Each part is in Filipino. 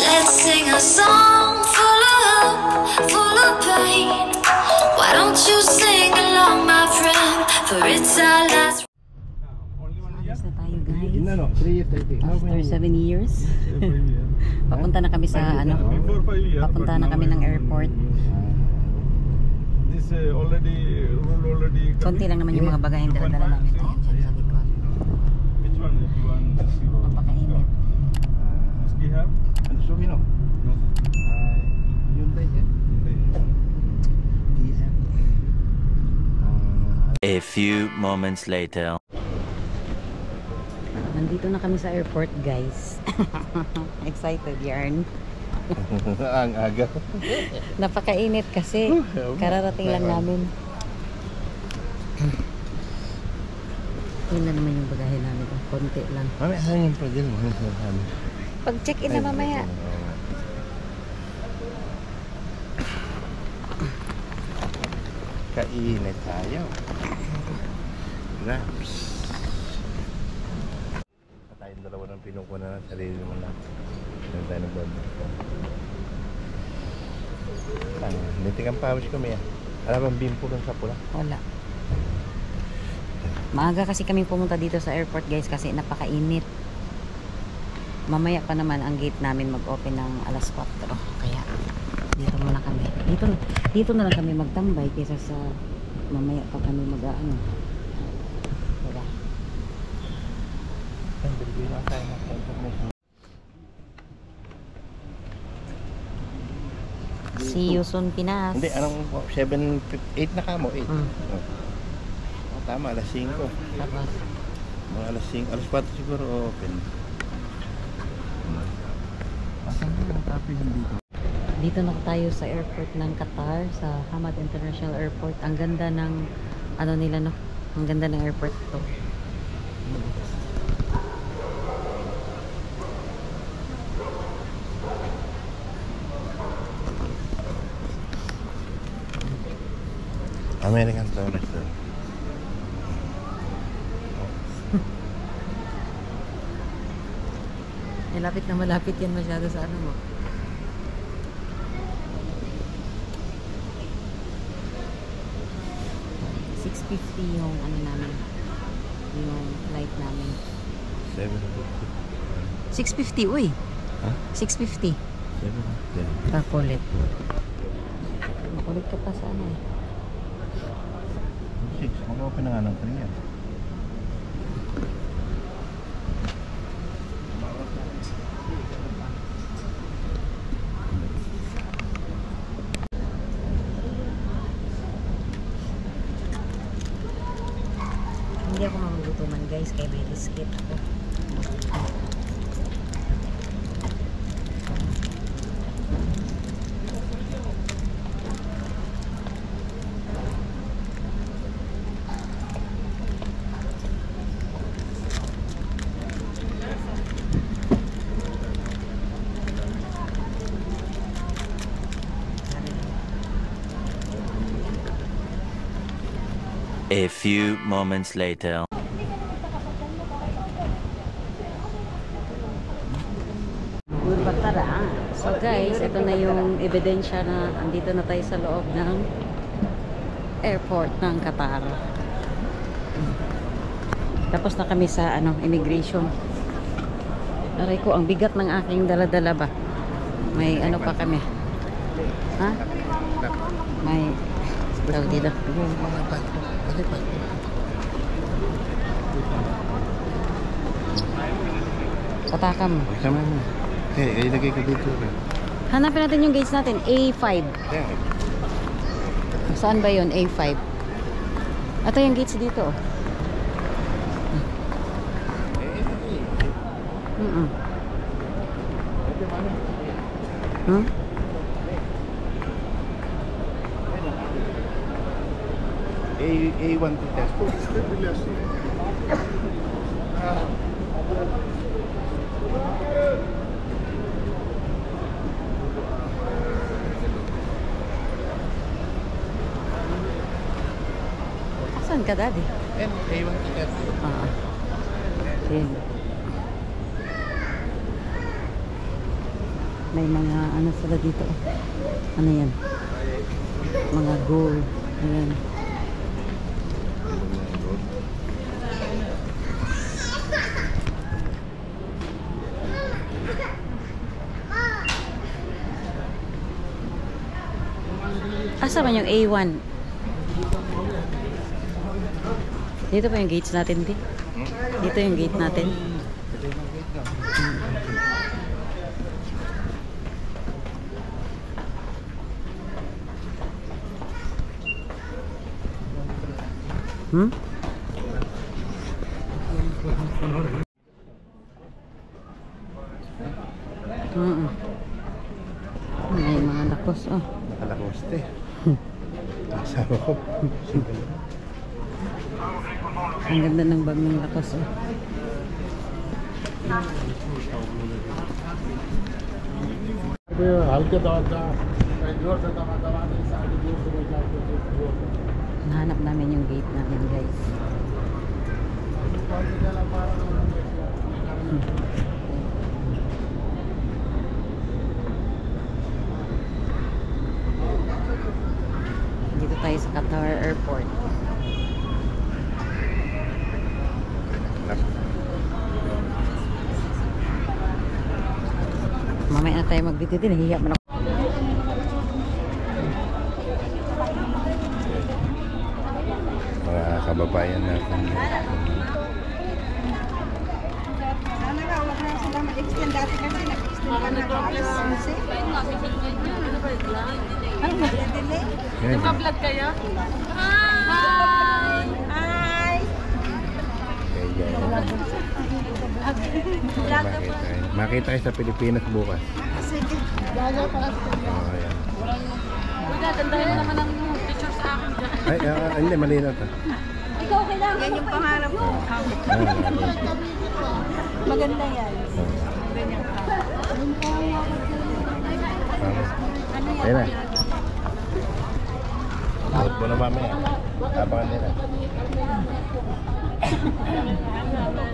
Let's sing a song full of hope, full of pain. Why don't you sing along, my friend? For it's our last. Alis na tayo guys. After 7 years. Papunta na kami sa ano. Papunta na kami ng airport. Konti lang naman yung mga bagay yung dala-dala namin. Ayan dyan sa likod. Mapakainit. A few moments later. Nandito na kami sa airport guys. Excited yarn. Ang aga. Napakainit kasi kararating lang namin. Yun na naman yung bagahe namin. Konti lang. Mami, saan yung pagil mo? Pag check-in na mamaya. Kainit tayo. Grabs. Tayong dalawa ng pinukuha na sarili naman natin. Hindi tayo nag-bubble. Nitikang pawis kami. Alam ang bimpo dun sa pula? Wala. Maaga kasi kami pumunta dito sa airport guys kasi napakainit. Mamaya pa naman ang gate namin mag-open ng alas 4. Kaya dito muna kami. Dito na lang kami magtambay kaysa sa mamaya pa kami mag-ano. Diba? See you soon, Pinas. Hindi, anong 7:08 na ka mo? 8. Tama, alas 5. Tapos, Mga alas 5, alas 4 siguro open. Asan na yung traffic dito? dito na tayo sa airport ng Qatar, sa Hamad International Airport. Ang ganda ng ano nila, no? Ang ganda ng airport to. American tourist. Malapit na malapit yan masyado sa ano mo. $650 yung ano namin, yung flight namin. 650, uy. Huh? 650. 7. Pakulit. Makulit ka pa sa ano eh. 6. Mag-open na nga ng 3 yan. Hindi ako magugutuman guys, kaya may biscuit ako. A few moments later. So guys, ito na yung ebidensya na andito na tayo sa loob ng airport ng Qatar. Tapos na kami sa ano, immigration. Aray ko, ang bigat ng aking dala-dala ba? May ano pa kami. Ha? May tawag dito. Patakam. Tama mo. Eh, ilagay ko dito. Hanapin natin yung gates natin. A5. Yeah. Saan ba yun? A5. Ito yung gates dito. Hmm? A1 to test. Saan ka, daddy? A1 to test. Ayan. May mga ano sila dito. Ano yan? Mga gold. Ayan. Asa man yung A1? Dito pa yung gates natin, di? Dito yung gate natin. Hmm? May mga lakos, oh. Nakalakoste. Kasama ko. Ang ganda ng bag ng lakos, oh. Nahanap namin yung gate namin, guys. Dito tayo sa Qatar Airport. Mamaya na tayo mag-video din. Nahihiya man ako. Mga kababayan natin. Sana nga, wala na sila mag-extend dati kasi nag-extend ka na ng alas 11. Ano mag-delay? Nagpa-vlog kayo? Hi! Hi! Makita kayo sa Pilipinas bukas. Sige. Gaga pa kasi. Ayan. Gagandahin na naman ang picture sa akin dyan. Ay, hindi, malinaw to. Ikaw kailangan. Yan yung pangarap ko. Maganda yan. Ganyan ka. Ayun na. Load mo na mamaya. Abangan nila.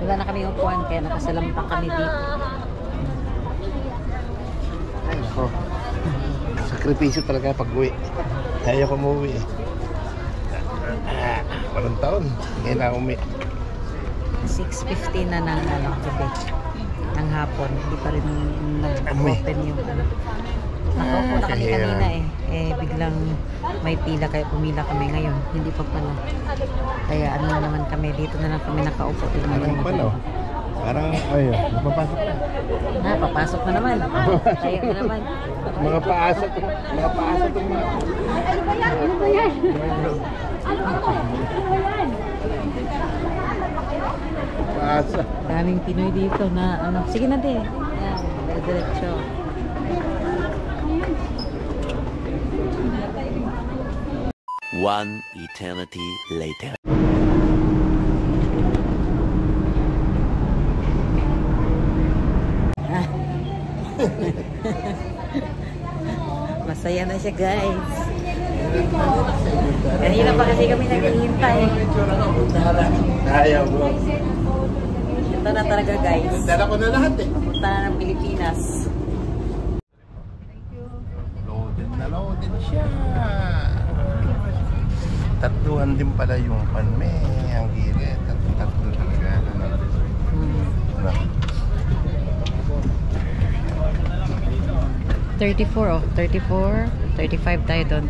Wala na kami upuan kaya nakasalampang kami dito. Ay, nako. Sakripisyo talaga pag-uwi. Kaya ko umuwi. Walang taon. Ngayon na umi. 6:50 na ng gabi. Ng hapon. Hindi pa rin nag-open yung ano. Nakaupo na kami kanina biglang may pila kaya pumila kami ngayon. Hindi pa pala. Kaya ano na naman kami. Dito na lang kami nakaupo. Parang pala. Parang, ayun, napapasok na. Papasok na naman. Kaya na naman. Mga paasok. Mga paasok yung mga. Ano ba yan? Ano ba yan? Ano ba yan? Paasok. Daming Pinoy dito na ano. Sige na din. Ayan. Diretso. One eternity later. Masaya na siya, guys. Kanina pa kasi kami naghihintay. Ayaw mo. Ito na talaga, guys. Dala ko na lahat eh. Punta na ng Pilipinas. Loaded siya. Tatluhan din pala yung panme. Ang gilid. Tatlo talaga. Ano? 34, oh. 34, 35 tayo doon.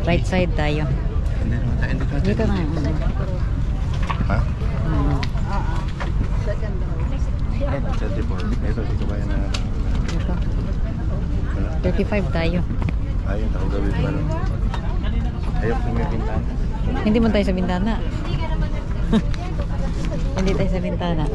Right side tayo. Hindi naman tayo. Dito na. Ha? 34. 34. Ito, si kabayan na. Dito. 35 tayo. Ayun, ako gawin pa rin. Ayaw ko may bintana. Hindi mo tayo sa bintana. Hindi tayo sa bintana.